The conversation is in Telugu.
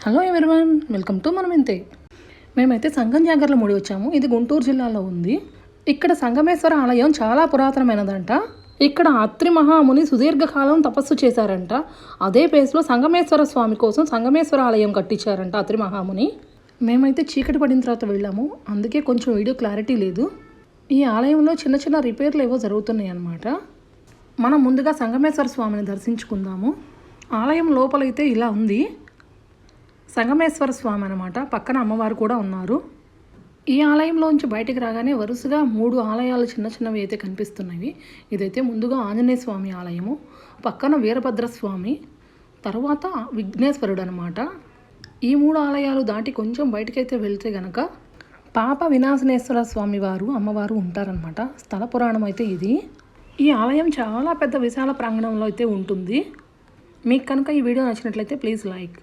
హలో ఎవరివన్, వెల్కమ్ టు మనం ఇంతే. మేమైతే సంగం జాగర్ల ముడి వచ్చాము. ఇది గుంటూరు జిల్లాలో ఉంది. ఇక్కడ సంగమేశ్వర ఆలయం చాలా పురాతనమైనదంట. ఇక్కడ అత్రి మహాముని సుదీర్ఘకాలం తపస్సు చేశారంట. అదే ప్లేస్లో సంగమేశ్వర స్వామి కోసం సంగమేశ్వర ఆలయం కట్టించారంట అత్రి మహాముని. మేమైతే చీకటి పడిన తర్వాత వెళ్ళాము, అందుకే కొంచెం వీడియో క్లారిటీ లేదు. ఈ ఆలయంలో చిన్న చిన్న రిపేర్లు ఏవో జరుగుతున్నాయి అన్నమాట. మనం ముందుగా సంగమేశ్వర స్వామిని దర్శించుకుందాము. ఆలయం లోపలైతే ఇలా ఉంది. సంగమేశ్వర స్వామి అనమాట, పక్కన అమ్మవారు కూడా ఉన్నారు. ఈ ఆలయంలోంచి బయటికి రాగానే వరుసగా 3 ఆలయాలు చిన్న చిన్నవి అయితే కనిపిస్తున్నాయి. ఇదైతే ముందుగా ఆంజనేయ స్వామి ఆలయము, పక్కన వీరభద్రస్వామి, తర్వాత విఘ్నేశ్వరుడు అనమాట. ఈ 3 ఆలయాలు దాటి కొంచెం బయటకైతే వెళ్తే గనక పాప వినాశనేశ్వర స్వామి వారు అమ్మవారు ఉంటారనమాట. స్థల పురాణం అయితే ఇది. ఈ ఆలయం చాలా పెద్ద విశాల ప్రాంగణంలో అయితే ఉంటుంది. మీకు కనుక ఈ వీడియో నచ్చినట్లయితే ప్లీజ్ లైక్.